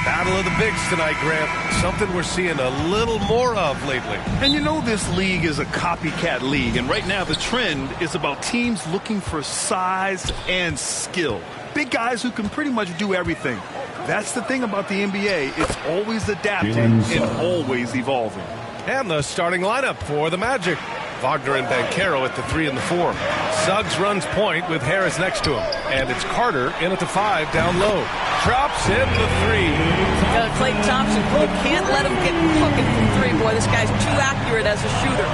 Battle of the bigs tonight, Grant. Something we're seeing a little more of lately. And you know this league is a copycat league, and right now the trend is about teams looking for size and skill. Big guys who can pretty much do everything. That's the thing about the NBA. It's always adapting and always evolving. And the starting lineup for the Magic. Wagner and Banchero at the 3 and the 4. Suggs runs point with Harris next to him. And it's Carter in at the 5 down low. Drops in the 3. Klay Thompson, you can't let him get cooking from 3. Boy, this guy's too accurate as a shooter.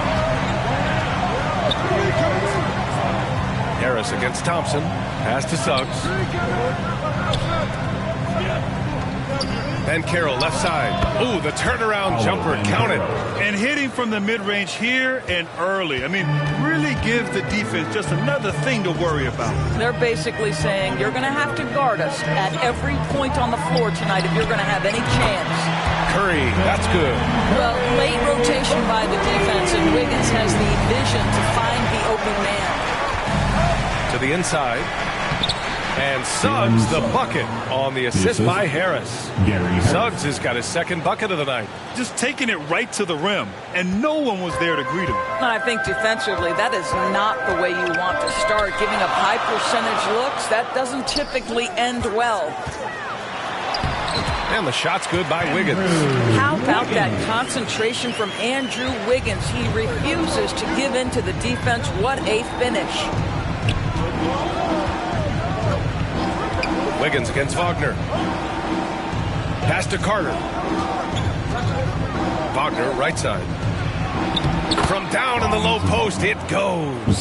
Harris against Thompson. Pass to Suggs. Banchero left side. Ooh, the turnaround jumper counted. And hitting from the mid-range here and early. I mean, really gives the defense just another thing to worry about. They're basically saying you're going to have to guard us at every point on the floor tonight if you're going to have any chance. Curry, that's good. Well, late rotation by the defense, and Wiggins has the vision to find the open man. To the inside. And Suggs the bucket on the assist by Harris. Suggs has got his second bucket of the night. Just taking it right to the rim, and no one was there to greet him. And I think defensively, that is not the way you want to start. Giving up high percentage looks, that doesn't typically end well. And the shot's good by Wiggins. How about that concentration from Andrew Wiggins? He refuses to give in to the defense. What a finish. Wiggins against Wagner. Pass to Carter. Wagner, right side. From down in the low post, it goes.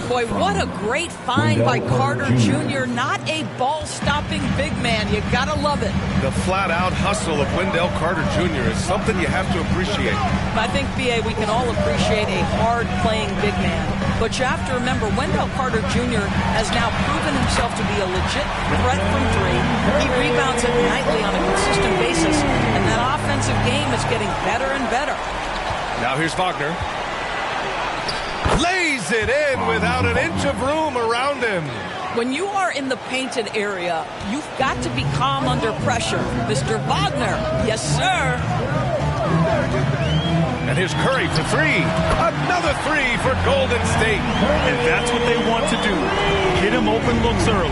Boy, what a great find by Carter Jr. Not a ball-stopping big man. You gotta love it. The flat-out hustle of Wendell Carter Jr. is something you have to appreciate. I think, B.A., we can all appreciate a hard-playing big man. But you have to remember, Wendell Carter Jr. has now proven himself to be a legit threat from 3. He rebounds it nightly on a consistent basis, and that offensive game is getting better and better. Now here's Wagner. Lays it in without an inch of room around him. When you are in the painted area, you've got to be calm under pressure. Mr. Wagner, yes, sir. And here's Curry for 3. Another 3 for Golden State. And that's what they want to do. Get him open looks early.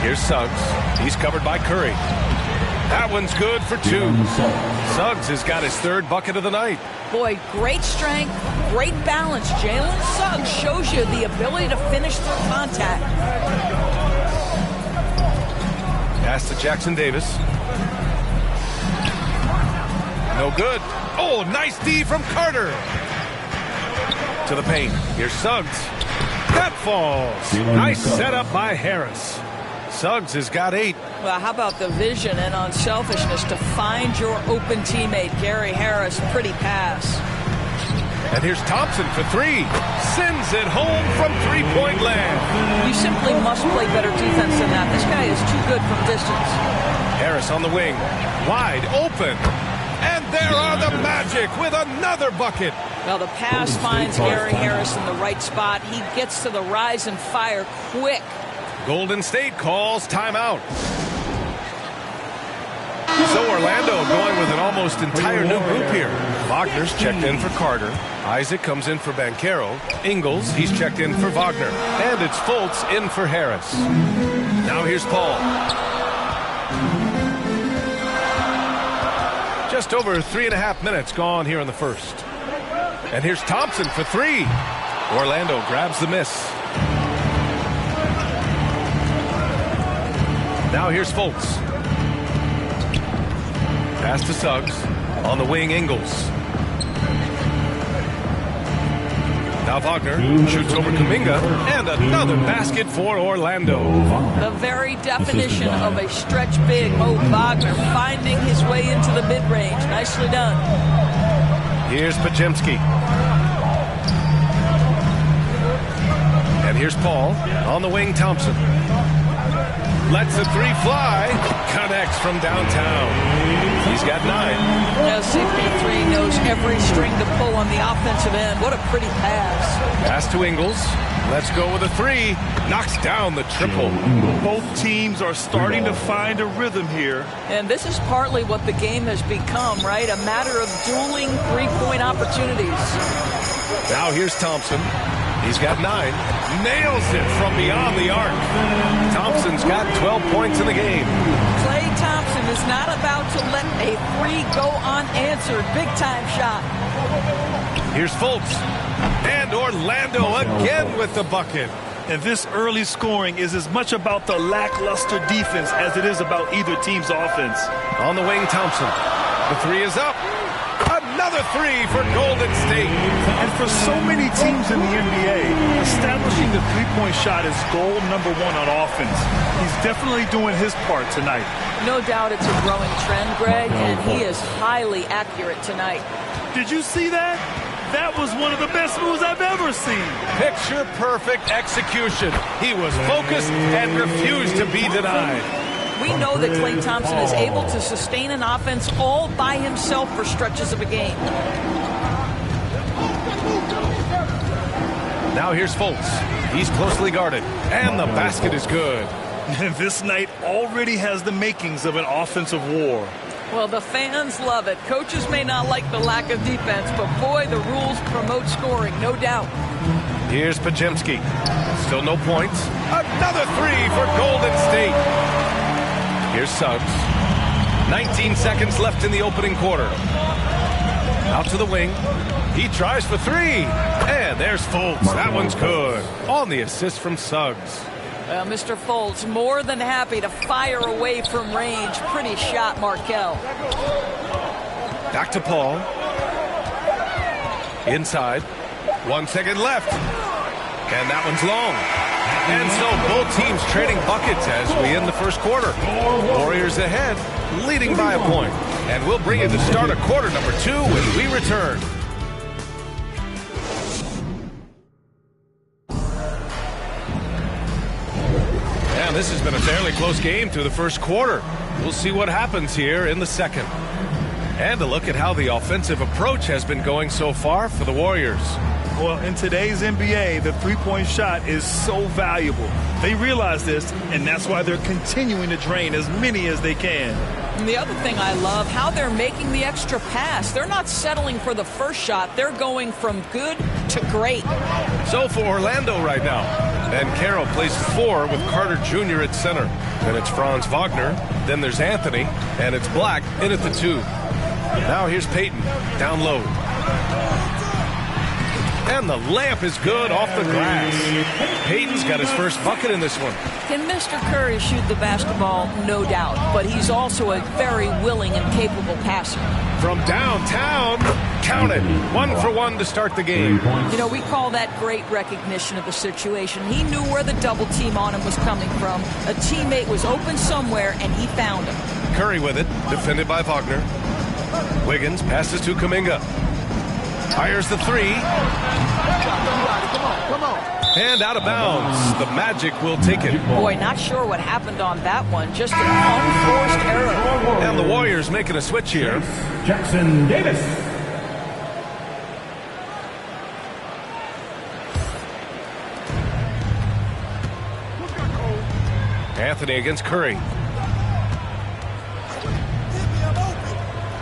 Here's Suggs. He's covered by Curry. That one's good for 2. Suggs has got his 3rd bucket of the night. Boy, great strength, great balance. Jalen Suggs shows you the ability to finish through contact. Pass to Jackson Davis. No good. Oh, nice D from Carter. To the paint. Here's Suggs. That falls. Nice setup by Harris. Suggs has got 8. Well, how about the vision and unselfishness to find your open teammate, Gary Harris? Pretty pass. And here's Thompson for 3. Sends it home from three-point land. You simply must play better defense than that. This guy is too good from distance. Harris on the wing. Wide open. And there are the Magic with another bucket. Well, the pass finds Gary Harris in the right spot. He gets to the rise and fire quick. Golden State calls timeout. So Orlando going with an almost entire new group here. Wagner's checked in for Carter. Isaac comes in for Banchero. Ingles, he's checked in for Wagner. And it's Fultz in for Harris. Now here's Paul. Just over 3.5 minutes gone here in the first. And here's Thompson for 3. Orlando grabs the miss. Now here's Fultz. Pass to Suggs. On the wing, Ingles. Now Wagner shoots over Kuminga. And another basket for Orlando. The very definition of a stretch big. Mo Wagner finding his way into the mid-range. Nicely done. Here's Podziemski. And here's Paul. On the wing, Thompson. Lets the three fly. Connects from downtown. He's got 9. Now, CP3 knows every string to pull on the offensive end. What a pretty pass. Pass to Ingles. Let's go with a 3. Knocks down the triple. Both teams are starting to find a rhythm here. And this is partly what the game has become, right? A matter of dueling three-point opportunities. Now here's Thompson. He's got 9. Nails it from beyond the arc. Thompson's got 12 points in the game. Klay Thompson is not about to let a 3 go unanswered. Big-time shot. Here's Fultz. And Orlando again with the bucket. And this early scoring is as much about the lackluster defense as it is about either team's offense. On the wing, Thompson. The 3 is up. Another 3 for Golden State. And for so many teams in the NBA, establishing the three-point shot is goal number 1 on offense. He's definitely doing his part tonight. No doubt it's a growing trend, Greg, and he is highly accurate tonight. Did you see that? That was one of the best moves I've ever seen. Picture-perfect execution. He was focused and refused to be denied. We know that Klay Thompson is able to sustain an offense all by himself for stretches of a game. Now here's Fultz. He's closely guarded, and the basket is good. This night already has the makings of an offensive war. Well, the fans love it. Coaches may not like the lack of defense, but boy, the rules promote scoring, no doubt. Here's Podziemski. Still no points. Another 3 for Golden State. Here's Suggs. 19 seconds left in the opening quarter. Out to the wing. He tries for 3. And there's Fultz. That one's good. On the assist from Suggs. Well, Mr. Fultz more than happy to fire away from range. Pretty shot, Markelle. Back to Paul. Inside. 1 second left. And that one's long. And so both teams trading buckets as we end the first quarter. Warriors ahead, leading by a point. And we'll bring you the start of quarter number 2 when we return. And this has been a fairly close game through the first quarter. We'll see what happens here in the second. And a look at how the offensive approach has been going so far for the Warriors. Well, in today's NBA, the three-point shot is so valuable. They realize this, and that's why they're continuing to drain as many as they can. And the other thing I love, how they're making the extra pass. They're not settling for the first shot. They're going from good to great. So for Orlando right now, Banchero plays 4 with Carter Jr. at center. Then it's Franz Wagner. Then there's Anthony. And it's Black in at the 2. Now here's Payton, down low. And the layup is good off the glass. Payton's got his first bucket in this one. Can Mr. Curry shoot the basketball? No doubt. But he's also a very willing and capable passer. From downtown, count it. 1 for 1 to start the game. You know, we call that great recognition of the situation. He knew where the double team on him was coming from. A teammate was open somewhere, and he found him. Curry with it, defended by Wagner. Wiggins passes to Kuminga. Fires the 3. Come on. And out of bounds. The Magic will take it. Boy, not sure what happened on that one. Just an unforced error. And the Warriors making a switch here. Jackson Davis. Anthony against Curry.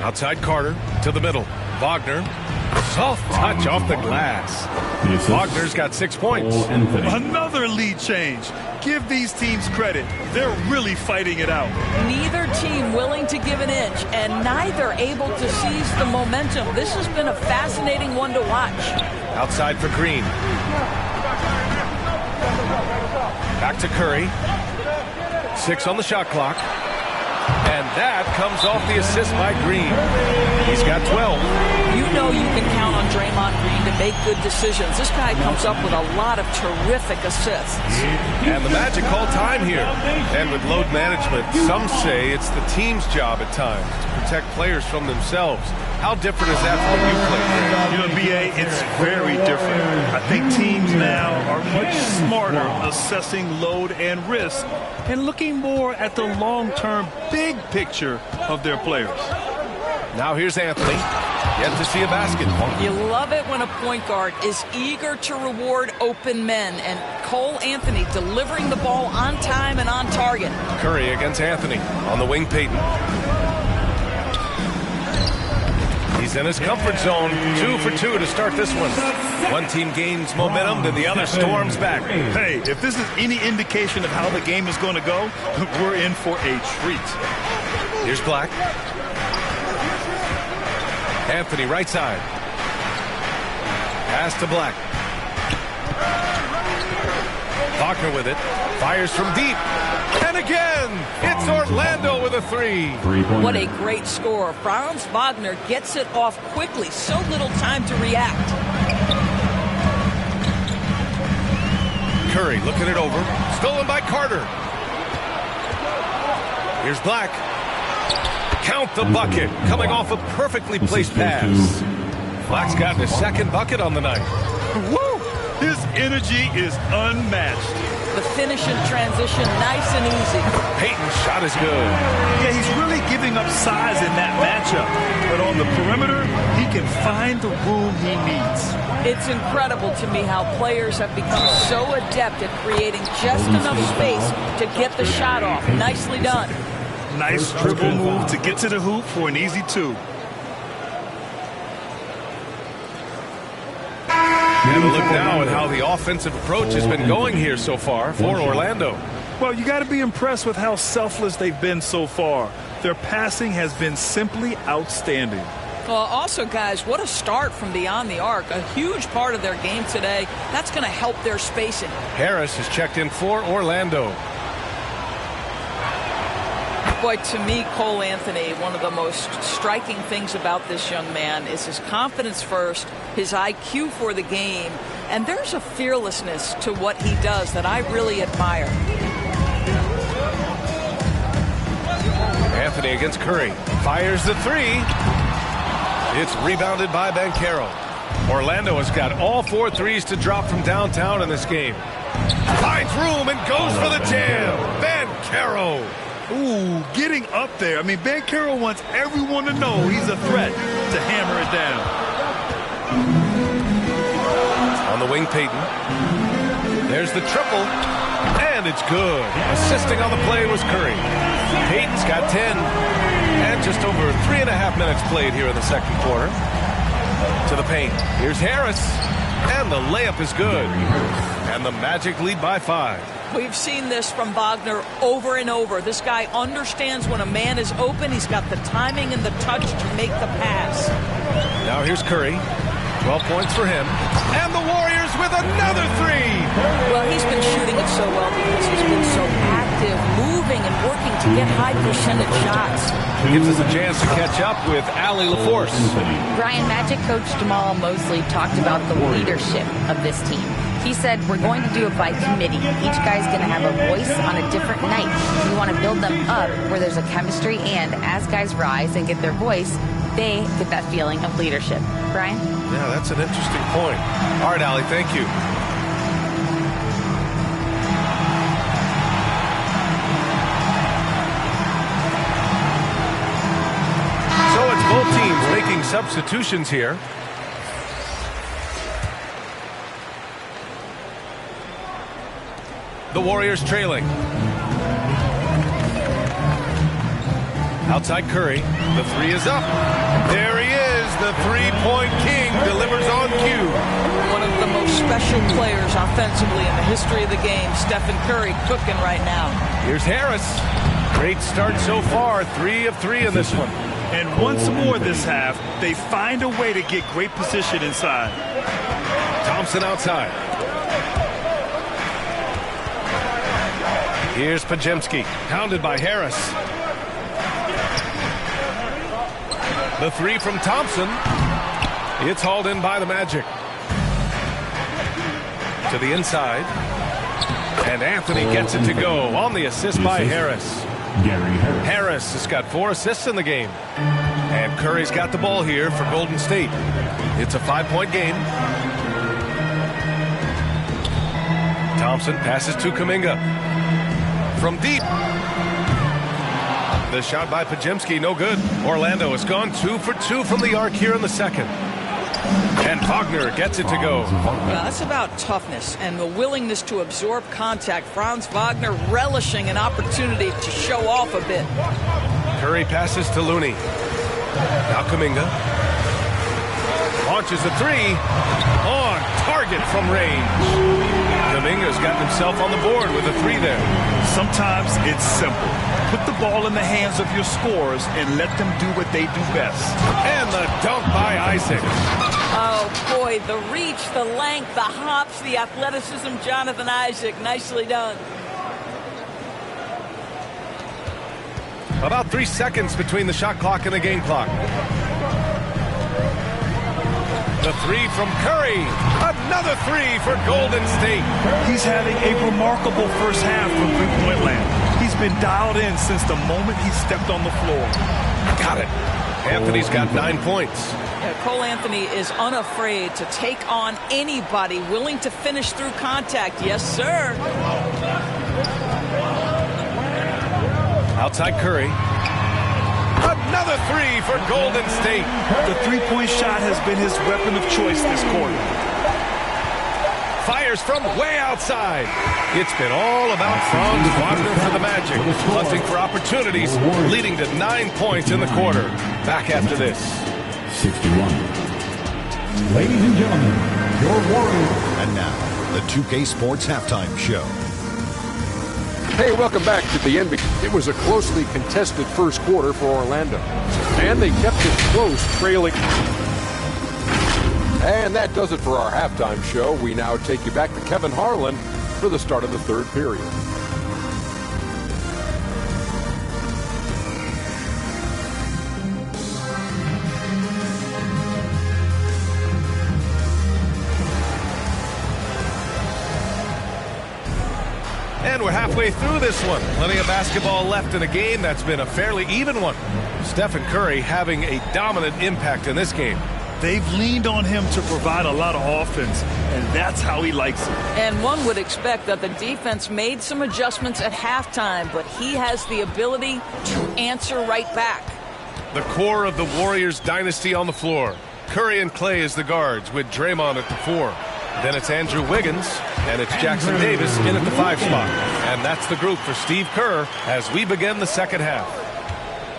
Outside Carter to the middle. Wagner. Soft touch off the glass. Wagner's got 6 points. Another lead change. Give these teams credit. They're really fighting it out. Neither team willing to give an inch, and neither able to seize the momentum. This has been a fascinating one to watch. Outside for Green. Back to Curry. 6 on the shot clock. And that comes off the assist by Green. He's got 12. You know you can count on Draymond Green to make good decisions. This guy comes up with a lot of terrific assists. And the Magic call time here. And with load management, some say it's the team's job at times to protect players from themselves. How different is that from when you played? You know, BA, it's very different. I think teams now are much smarter Carter assessing load and risk and looking more at the long-term big picture of their players. Now here's Anthony. Yet to see a basket. You love it when a point guard is eager to reward open men, and Cole Anthony delivering the ball on time and on target. Curry against Anthony on the wing. Payton. He's in his comfort zone. 2 for 2 to start this one. One team gains momentum, then the other storms back. Hey, if this is any indication of how the game is going to go, we're in for a treat. Here's Black. Anthony right side. Pass to Black. Wagner with it. Fires from deep. And again, it's Orlando with a three. What a great score. Franz Wagner gets it off quickly. So little time to react. Curry looking it over. Stolen by Carter. Here's Black. Count the bucket. Coming off a perfectly placed pass. Black's gotten his second bucket on the night. Woo! His energy is unmatched. The finish in transition, nice and easy. Payton's shot is good. Yeah, he's really giving up size in that matchup. But on the perimeter, he can find the room he needs. It's incredible to me how players have become so adept at creating just enough space to get the shot off. Nicely done. Nice dribble move to get to the hoop for an easy two. And a look now at how the offensive approach has been going here so far for Orlando. Well, you got to be impressed with how selfless they've been so far. Their passing has been simply outstanding. Well, also, guys, what a start from beyond the arc. A huge part of their game today. That's going to help their spacing. Harris has checked in for Orlando. Boy, to me, Cole Anthony, one of the most striking things about this young man is his confidence first, his IQ for the game, and there's a fearlessness to what he does that I really admire. Anthony against Curry. Fires the three. It's rebounded by Banchero. Orlando has got all 4 threes to drop from downtown in this game. Finds room and goes for the jam. Banchero. Ooh, getting up there. I mean, Banchero wants everyone to know he's a threat to hammer it down. On the wing, Payton. There's the triple. And it's good. Assisting on the play was Curry. Payton's got 10. And just over 3.5 minutes played here in the second quarter. To the paint. Here's Harris. And the layup is good. And the Magic lead by 5. We've seen this from Wagner over and over. This guy understands when a man is open. He's got the timing and the touch to make the pass. Now here's Curry. 12 points for him. And the Warriors with another three. Well, he's been shooting it so well because he's been so active, moving and working to get high percentage shots. Gives us a chance to catch up with Allie LaForce. Brian, Magic coach Jamal Mosley talked about the leadership of this team. He said, we're going to do it by committee. Each guy's going to have a voice on a different night. We want to build them up where there's a chemistry, and as guys rise and get their voice, they get that feeling of leadership. Brian? Yeah, that's an interesting point. All right, Allie, thank you. So it's both teams making substitutions here. The Warriors trailing. Outside Curry. The three is up. There he is. The three-point king delivers on cue. One of the most special players offensively in the history of the game, Stephen Curry, cooking right now. Here's Harris. Great start so far. 3 of 3 in this one. And once more this half, they find a way to get great position inside. Thompson outside. Here's Podziemski, pounded by Harris. The three from Thompson. It's hauled in by the Magic. To the inside. And Anthony gets it to go on the assist by Harris. Harris has got 4 assists in the game. And Curry's got the ball here for Golden State. It's a 5-point game. Thompson passes to Kuminga. From deep. The shot by Podziemski, no good. Orlando has gone 2 for 2 from the arc here in the second. And Wagner gets it to go. That's about toughness and the willingness to absorb contact. Franz Wagner relishing an opportunity to show off a bit. Curry passes to Looney. Now Kuminga. Launches a three. On target from range. Kuminga's gotten himself on the board with a three there. Sometimes it's simple. Put the ball in the hands of your scorers and let them do what they do best. And the dunk by Isaac. Oh, boy, the reach, the length, the hops, the athleticism, Jonathan Isaac. Nicely done. About 3 seconds between the shot clock and the game clock. The three from Curry. Another three for Golden State. He's having a remarkable first half from three-point land. He's been dialed in since the moment he stepped on the floor. Got it. Anthony's got 9 points. Yeah, Cole Anthony is unafraid to take on anybody, willing to finish through contact. Yes, sir. Outside Curry. Another three for Golden State. The three-point shot has been his weapon of choice this quarter. Fires from way outside. It's been all about Franz Wagner for the Magic. Hunting for opportunities, leading to 9 points in the quarter. Back after this. 61. Ladies and gentlemen, your Warriors. And now, the 2K Sports Halftime Show. Hey, welcome back to the NBA. It was a closely contested first quarter for Orlando, and they kept it close, trailing. And that does it for our halftime show. We now take you back to Kevin Harlan for the start of the third period. And we're halfway through this one. Plenty of basketball left in a game that's been a fairly even one. Stephen Curry having a dominant impact in this game. They've leaned on him to provide a lot of offense, and that's how he likes it. And one would expect that the defense made some adjustments at halftime, but he has the ability to answer right back. The core of the Warriors dynasty on the floor. Curry and Clay as the guards with Draymond at the 4. Then it's Andrew Wiggins, and it's Jackson Davis in at the 5 spot. And that's the group for Steve Kerr as we begin the second half.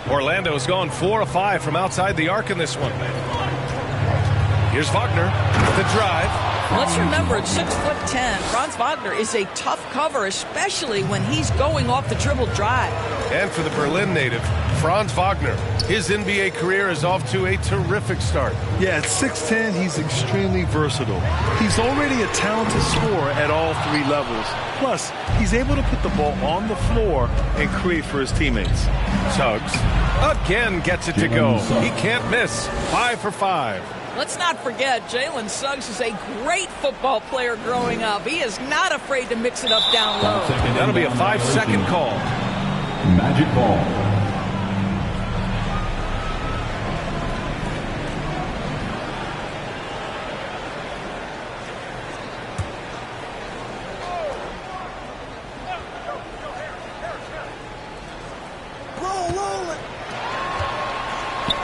Orlando's gone 4 of 5 from outside the arc in this one. Here's Wagner, the drive. Let's remember, at 6'10", Franz Wagner is a tough cover, especially when he's going off the dribble drive. And for the Berlin native, Franz Wagner. His NBA career is off to a terrific start. Yeah, at 6'10", he's extremely versatile. He's already a talented scorer at all 3 levels. Plus, he's able to put the ball on the floor and create for his teammates. Suggs again gets it to go. He can't miss. 5 for 5. Let's not forget, Jalen Suggs is a great football player growing up. He is not afraid to mix it up down low. That'll be a 5-second call. Magic ball.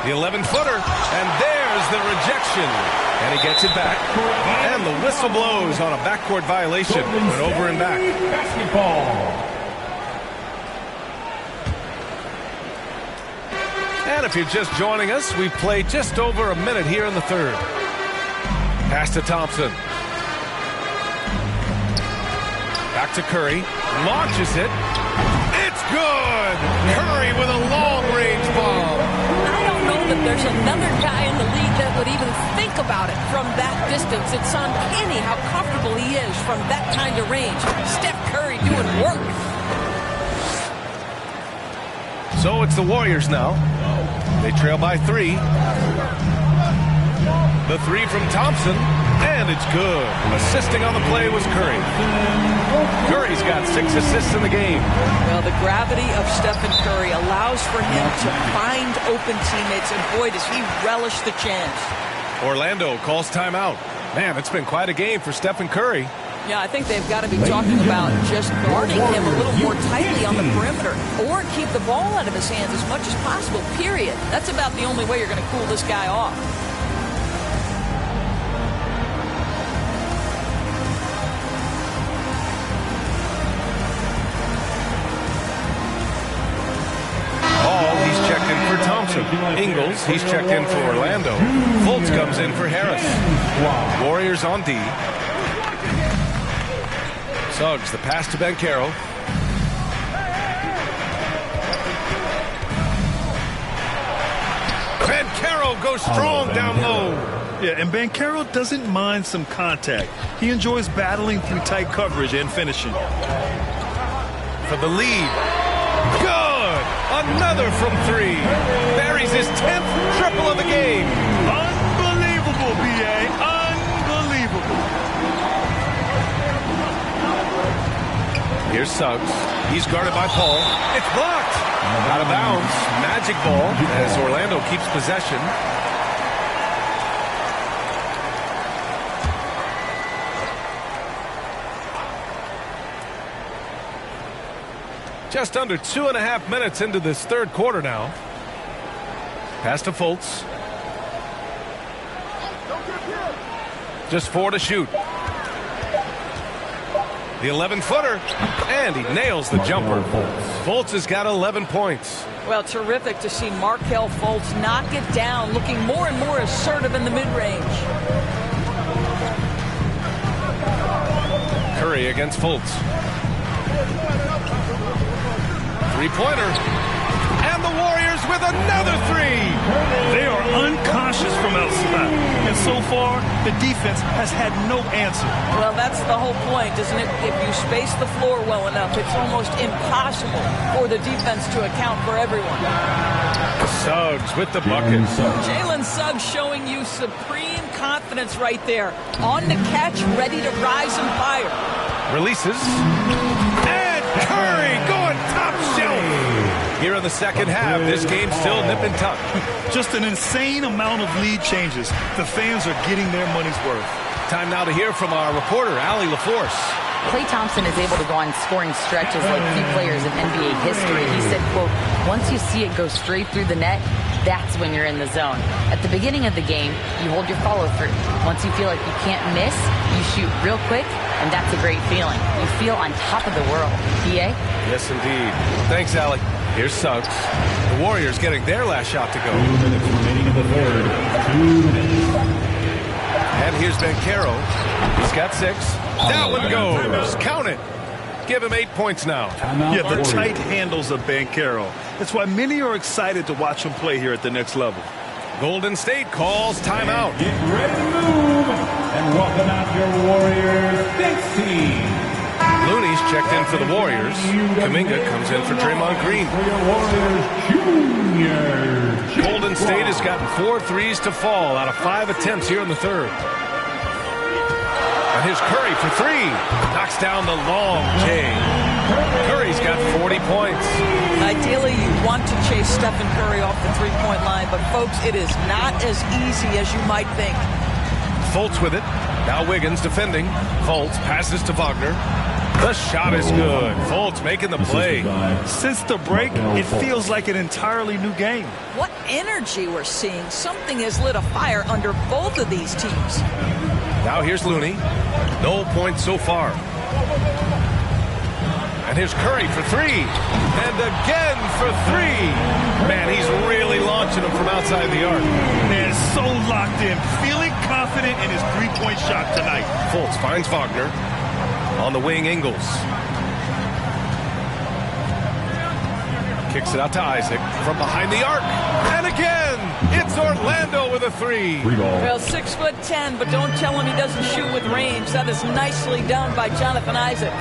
The 11-footer, and there's the rejection. And he gets it back. And the whistle blows on a backcourt violation. Went over and back. Basketball. And if you're just joining us, we've played just over a minute here in the third. Pass to Thompson. Back to Curry. Launches it. It's good! Curry with a long-range bomb. That there's another guy in the league that would even think about it from that distance. It's uncanny how comfortable he is from that kind of range. Steph Curry doing work. So it's the Warriors now. They trail by 3. The 3 from Thompson, and it's good. Assisting on the play was Curry. Curry's got 6 assists in the game. Well, the gravity of Stephen Curry allows for him to find open teammates, and boy, does he relish the chance. Orlando calls timeout. Man, it's been quite a game for Stephen Curry. Yeah, I think they've got to be talking about just guarding him a little more tightly on the perimeter or keep the ball out of his hands as much as possible, period. That's about the only way you're going to cool this guy off. He's checked in for Thompson. Ingles, he's checked in for Orlando. Fultz comes in for Harris. Warriors on D. Suggs, the pass to Banchero. Banchero goes strong down low. Yeah, and Banchero doesn't mind some contact. He enjoys battling through tight coverage and finishing. For the lead. Good! Another from three. Buries his 10th triple of the game. Unbelievable, B.A. Unbelievable. Here's Suggs. He's guarded by Paul. It's blocked. Out of bounds. Magic ball as Orlando keeps possession. Just under 2.5 minutes into this third quarter now. Pass to Fultz. Just 4 to shoot. The 11-footer, and he nails the jumper. Fultz has got 11 points. Well, terrific to see Markelle Fultz knock it down, looking more and more assertive in the mid-range. Curry against Fultz. Three-pointer. And the Warriors with another three. They are unconscious from outside. And so far, the defense has had no answer. Well, that's the whole point, isn't it? If you space the floor well enough, it's almost impossible for the defense to account for everyone. Suggs with the bucket. Jalen Suggs showing you supreme confidence right there. On the catch, ready to rise and fire. Releases. And Curry going top shelf. Here in the second half, this game's still nip and tuck. Just an insane amount of lead changes. The fans are getting their money's worth. Time now to hear from our reporter, Allie LaForce. Klay Thompson is able to go on scoring stretches like few players in NBA history. He said, quote, once you see it go straight through the net, that's when you're in the zone. At the beginning of the game, you hold your follow-through. Once you feel like you can't miss, you shoot real quick, and that's a great feeling. You feel on top of the world. PA? Yes, indeed. Thanks, Allie. Here's Suggs. The Warriors getting their last shot to go. 2 minutes remaining in the third. 2 minutes. And here's Banchero. He's got 6. That one goes. Count it. Give him 8 points now. Yeah, the tight handles of Banchero. That's why many are excited to watch him play here at the next level. Golden State calls timeout. Get ready to move. And welcome out your Warriors 16. Looney's checked in for the Warriors. Kuminga comes in for Draymond Green. For your Warriors Junior. Golden State has gotten 4 threes to fall out of 5 attempts here in the third. And here's Curry for 3. Knocks down the long J. Curry's got 40 points. Ideally, you want to chase Stephen Curry off the three-point line, but folks, it is not as easy as you might think. Fultz with it. Now Wiggins defending. Fultz passes to Wagner. The shot is good. Fultz making the play. Since the break, it feels like an entirely new game. What energy we're seeing. Something has lit a fire under both of these teams. Now here's Looney. No points so far. And here's Curry for 3. And again for 3. Man, he's really launching them from outside the arc. Man, so locked in, feeling confident in his three-point shot tonight. Fultz finds Wagner. On the wing, Ingles. Kicks it out to Isaac from behind the arc. And again, it's Orlando with a 3. Well, 6'10", but don't tell him he doesn't shoot with range. That is nicely done by Jonathan Isaac.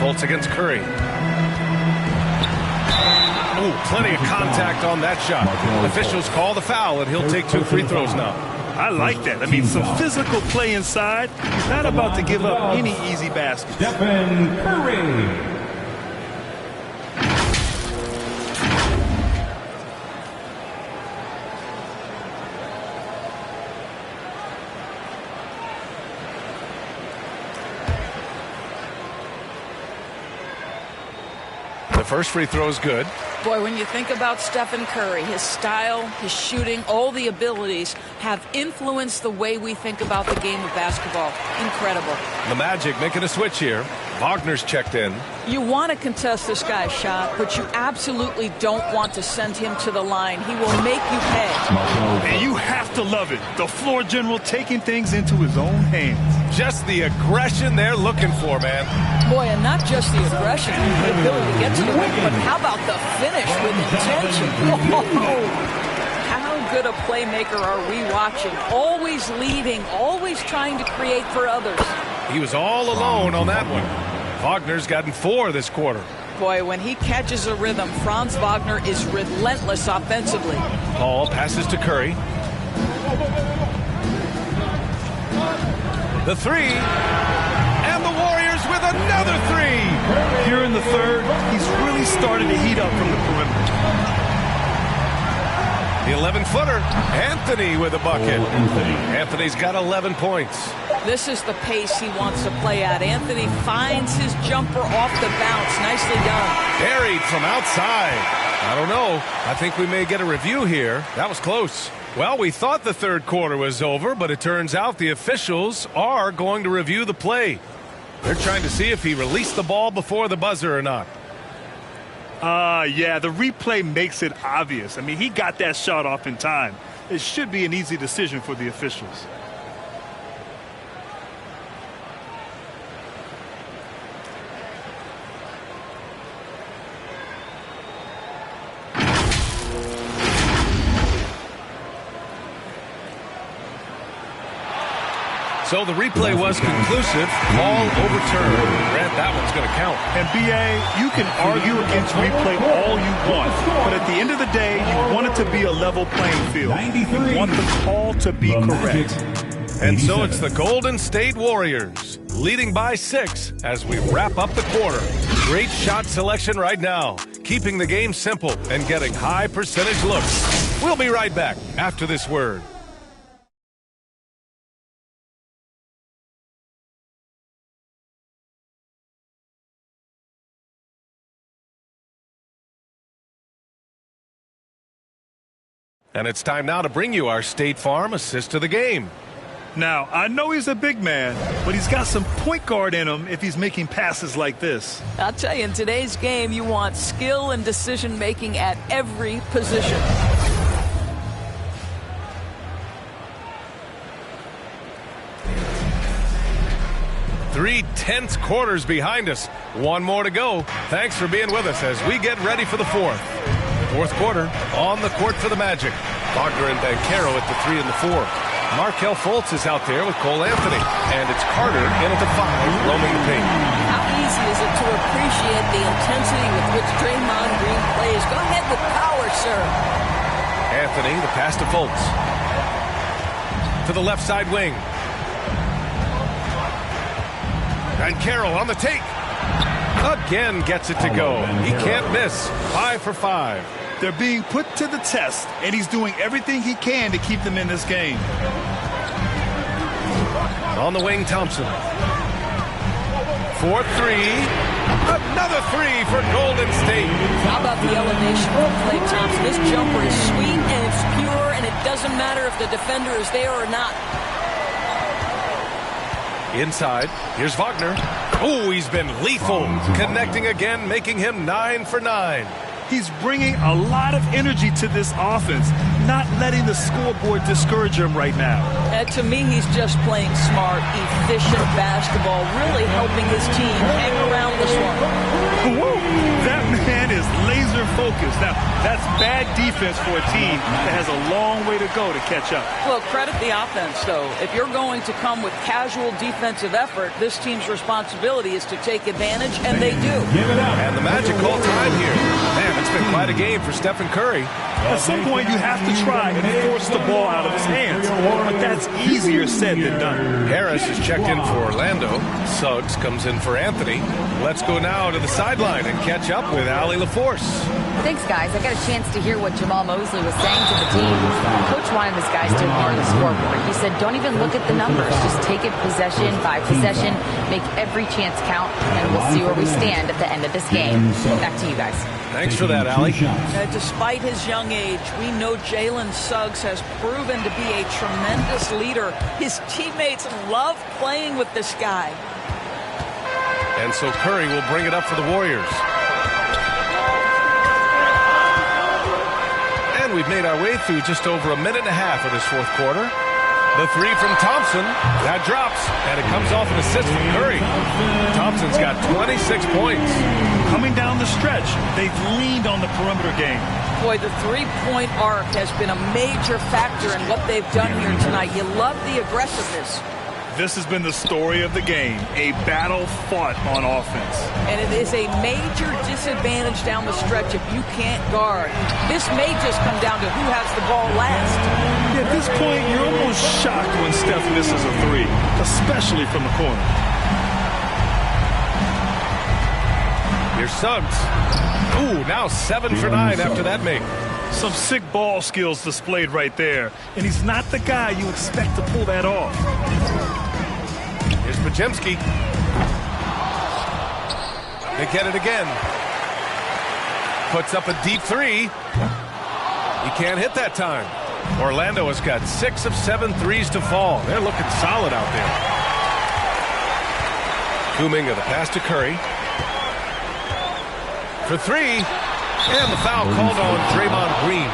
Fultz against Curry. Ooh, plenty of contact on that shot. Officials call the foul, and he'll take 2 free throws now. I like that. I mean, some physical play inside. He's not about to give up any easy baskets. Stephen Curry. The first free throw is good. Boy, when you think about Stephen Curry, his style, his shooting, all the abilities have influenced the way we think about the game of basketball. Incredible. The Magic making a switch here. Wagner's checked in. You want to contest this guy's shot, but you absolutely don't want to send him to the line. He will make you pay. And you have to love it. The floor general taking things into his own hands. Just the aggression they're looking for, man. Boy, and not just the aggression, the ability to get to the rim, but how about the finish with intention? Whoa. How good a playmaker are we watching? Always leading, always trying to create for others. He was all alone on that one. Wagner's gotten 4 this quarter. Boy, when he catches a rhythm, Franz Wagner is relentless offensively. Paul passes to Curry. The 3. And the Warriors with another 3. Here in the third, he's really started to heat up from the perimeter. The 11-footer, Anthony with a bucket. Anthony's got 11 points. This is the pace he wants to play at. Anthony finds his jumper off the bounce. Nicely done. Buried from outside. I don't know. I think we may get a review here. That was close. Well, we thought the third quarter was over, but it turns out the officials are going to review the play. They're trying to see if he released the ball before the buzzer or not. Yeah, the replay makes it obvious. I mean, he got that shot off in time. It should be an easy decision for the officials. So the replay was conclusive. Call overturned. Grant, that one's going to count. And B.A., you can argue against replay all you want, but at the end of the day, you want it to be a level playing field. You want the call to be correct. And so it's the Golden State Warriors leading by 6 as we wrap up the quarter. Great shot selection right now, keeping the game simple and getting high percentage looks. We'll be right back after this word. And it's time now to bring you our State Farm assist to the game. Now, I know he's a big man, but he's got some point guard in him if he's making passes like this. I'll tell you, in today's game, you want skill and decision-making at every position. Three-tenths quarters behind us. One more to go. Thanks for being with us as we get ready for the fourth. Fourth quarter, on the court for the Magic. Wagner and Banchero at the 3 and the 4. Markelle Fultz is out there with Cole Anthony. And it's Carter in at the 5, roaming the paint. How easy is it to appreciate the intensity with which Draymond Green plays? Go ahead with power, sir. Anthony, the pass to Fultz. To the left side wing. Banchero on the take. Again gets it to go. He can't miss. 5 for 5. They're being put to the test, and he's doing everything he can to keep them in this game. On the wing, Thompson. 4-3. Another 3 for Golden State. How about the elevation from Klay Thompson? This jumper is sweet and it's pure, and it doesn't matter if the defender is there or not. Inside, here's Wagner. Oh, he's been lethal. Connecting again, making him 9 for 9. He's bringing a lot of energy to this offense, not letting the scoreboard discourage him right now. To me, he's just playing smart, efficient basketball, really helping his team hang around this one. Whoa, that man is laser focused. Now, that's bad defense for a team that has a long way to go to catch up. Well, credit the offense, though. If you're going to come with casual defensive effort, this team's responsibility is to take advantage, and they do. And the Magic call time here. Man, it's been quite a game for Stephen Curry. At some point, you have to try and force the ball out of his hands, but that's easier said than done. Harris is checked in for Orlando. Suggs comes in for Anthony. Let's go now to the sideline and catch up with Allie LaForce. Thanks, guys. I got a chance to hear what Jamal Mosley was saying to the team. Coach wanted his guys to ignore the scoreboard. He said, don't even look at the numbers. Just take it possession by possession, make every chance count, and we'll see where we stand at the end of this game. Back to you guys. Thanks for that, Allie. Despite his young age, we know Jalen Suggs has proven to be a tremendous leader. His teammates love playing with this guy. And so Curry will bring it up for the Warriors. And we've made our way through just over a minute and a half of this fourth quarter. The three from Thompson, that drops, and it comes off an assist from Curry. Thompson's got 26 points. Coming down the stretch, they've leaned on the perimeter game. Boy, the three-point arc has been a major factor in what they've done here tonight. You love the aggressiveness. This has been the story of the game, a battle fought on offense. And it is a major disadvantage down the stretch if you can't guard. This may just come down to who has the ball last. At this point, you're almost shocked when Steph misses a three, especially from the corner. Here's Suggs. Ooh, now 7 for 9 after that make. Some sick ball skills displayed right there. And he's not the guy you expect to pull that off. Here's Podziemski. They get it again. Puts up a deep three. He can't hit that time. Orlando has got 6 of 7 threes to fall. They're looking solid out there. Kuminga, the pass to Curry. For three. And the foul called on Draymond Green.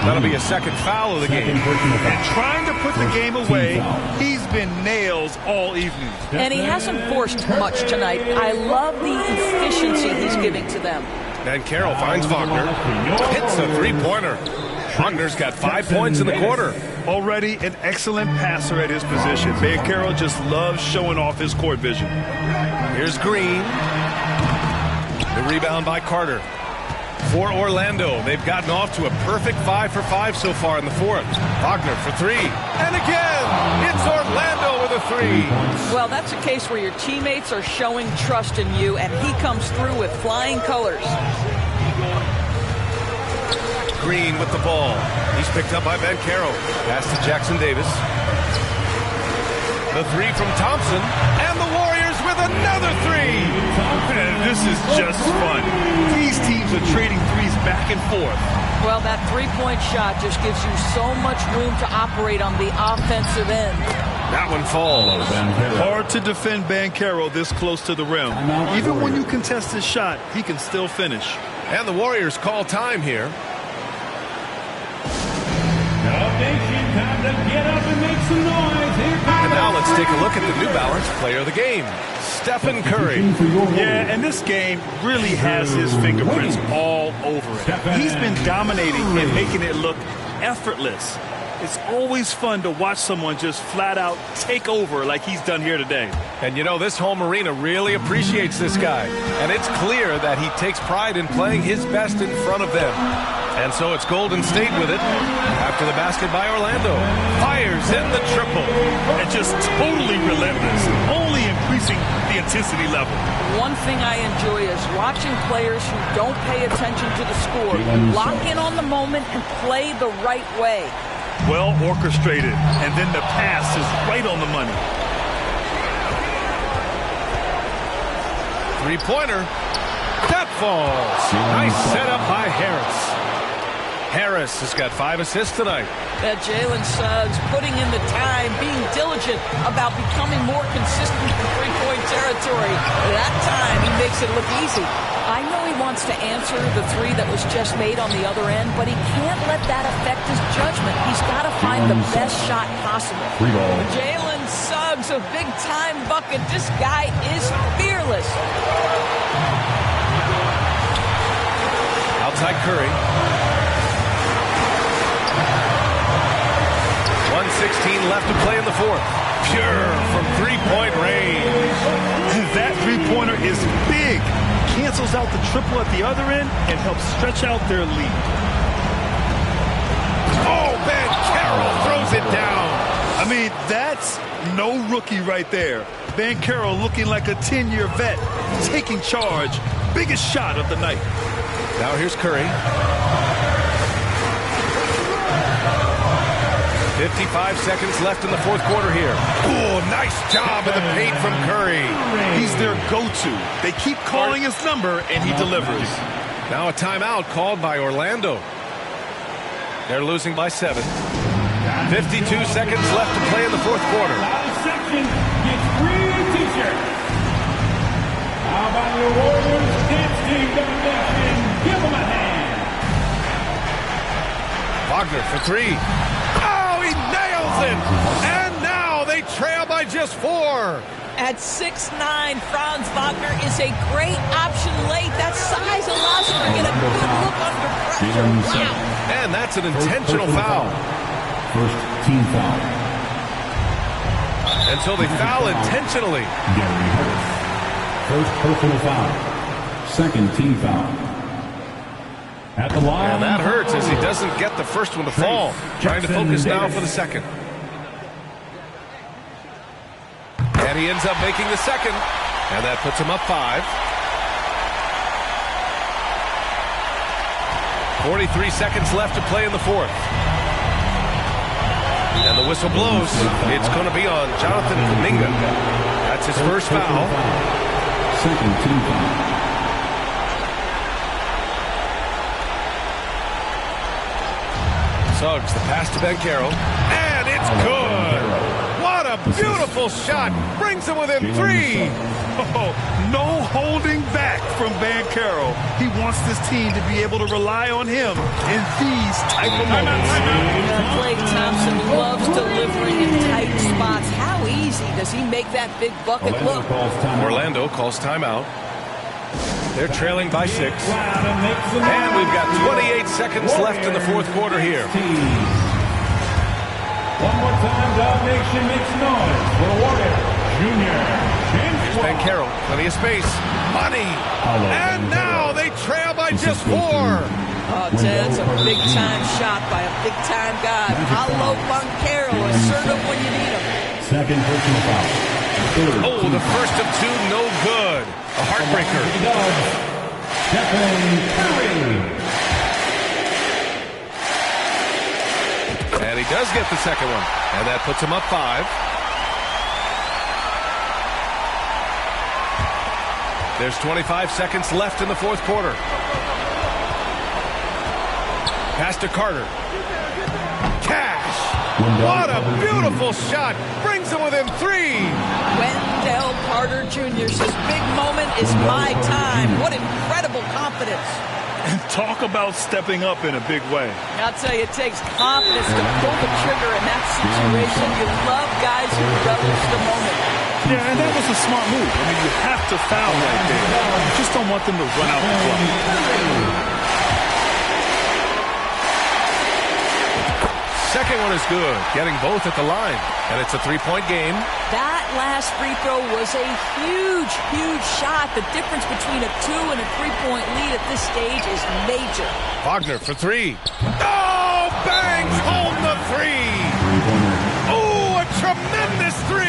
That'll be a second foul of the game. And trying to put the game away, he's been nails all evening. And he hasn't forced much tonight. I love the efficiency he's giving to them. And Carroll finds Wagner. Hits a three-pointer. Wagner's got 5 points in the quarter. Already an excellent passer at his position. Banchero just loves showing off his court vision. Here's Green. The rebound by Carter. For Orlando, they've gotten off to a perfect 5 for 5 so far in the fourth. Wagner for three. And again, it's Orlando with a three. Well, that's a case where your teammates are showing trust in you, and he comes through with flying colors. Green with the ball. He's picked up by Banchero. Pass to Jackson Davis. The three from Thompson. And the Warriors with another three. And this is just fun. These teams are trading threes back and forth. Well, that three-point shot just gives you so much room to operate on the offensive end. That one falls. Hard to defend Banchero this close to the rim. Even when you contest his shot, he can still finish. And the Warriors call time here. Time to get up and make some noise. And now let's take a look at the New Balance player of the game, Stephen Curry. Yeah, and this game really has his fingerprints all over it. He's been dominating and making it look effortless. It's always fun to watch someone just flat out take over like he's done here today. And you know, this home arena really appreciates this guy. And it's clear that he takes pride in playing his best in front of them. And so it's Golden State with it. After the basket by Orlando. Fires in the triple. And just totally relentless. Only increasing the intensity level. One thing I enjoy is watching players who don't pay attention to the score lock in on the moment and play the right way. Well orchestrated, and then the pass is right on the money. Three-pointer. That falls. Nice setup by Harris. Harris has got 5 assists tonight. That Jalen Suggs putting in the time, being diligent about becoming more consistent in three-point territory. That time, he makes it look easy. I know he wants to answer the three that was just made on the other end, but he can't let that affect his judgment. He's got to find the best shot possible. Jalen Suggs, a big-time bucket. This guy is fearless. Outside Curry. 1:16 left to play in the fourth. Pure from three-point range. That three-pointer is big. Cancels out the triple at the other end and helps stretch out their lead. Oh, Banchero throws it down. I mean, that's no rookie right there. Banchero looking like a 10-year vet, taking charge. Biggest shot of the night. Now here's Curry. 55 seconds left in the fourth quarter here. Oh, nice job in the paint from Curry. He's their go-to. They keep calling his number, and he delivers. Now a timeout called by Orlando. They're losing by 7. 52 seconds left to play in the fourth quarter. Section gets free t-shirts. How about your Warriors dance team donation? Give them a hand. Wagner for 3. Oh, he nails it! And now they trail by just 4. At 6'9", Franz Wagner is a great option late. That size allows him to get a good look under pressure. Wow. And that's an intentional foul. First team foul. And so they foul intentionally. Gary Harris. First personal foul. Second team foul. At the line. And that hurts as he doesn't get the first one to fall. Trying to focus now for the second. And he ends up making the second. And that puts him up 5. 43 seconds left to play in the fourth. And the whistle blows. It's going to be on Jonathan Kuminga. That's his first foul. Second team foul. Suggs, the pass to Banchero. And it's good. What a beautiful shot. Brings him within 3. Oh, no holding back from Banchero. He wants this team to be able to rely on him in these type of moments. Klay Thompson loves delivering in tight spots. How easy does he make that big bucket look? Orlando calls timeout. They're trailing by 6. And we've got 28 seconds left in the fourth quarter here. One more time, Dog Nation makes noise for the Warriors. Junior. Here's Banchero, plenty of space. Money. And now they trail by just 4. Oh, Ted's a big-time shot by a big-time guy. Paolo Banchero, assertive when you need him. Second personal foul. Oh, the first of 2, no good. A heartbreaker. Stephen Curry. And he does get the second one. And that puts him up 5. There's 25 seconds left in the fourth quarter. Pass to Carter. Cash. What a beautiful shot. Brings him within 3. Wendell Carter Jr. says, big moment is my time. What incredible confidence. And talk about stepping up in a big way. I'll tell you, it takes confidence to pull the trigger in that situation. You love guys who relish the moment. Yeah, and that was a smart move. I mean, you have to foul right there. You just don't want them to run out the clock. Second one is good, getting both at the line. And it's a 3-point game. That last free throw was a huge, huge shot. The difference between a 2 and a 3-point lead at this stage is major. Wagner for 3. Oh, bangs home the 3. Oh, a tremendous 3.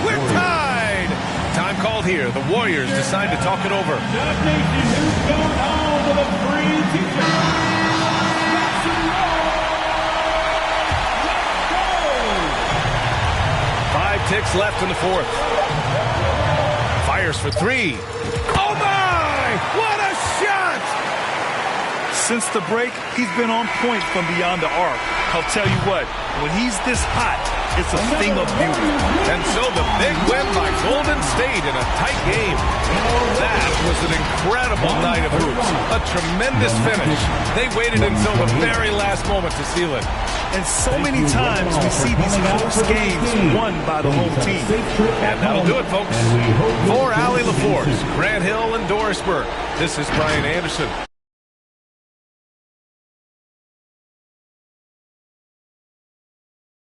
We're tied. Time called here. The Warriors decide to talk it over. Dog Nation, who's going home with a free t-shirt? 5 ticks left in the fourth. Fires for 3. Oh my! What a shot! Since the break, he's been on point from beyond the arc. I'll tell you what, when he's this hot, it's a thing of beauty. And so the big win by Golden State in a tight game. That was an incredible night of hoops. A tremendous finish. They waited until the very last moment to seal it. And so many times we see these close games won by the home team. And that'll do it, folks. For Allie LaForce, Grant Hill, and Doris Burke, this is Brian Anderson.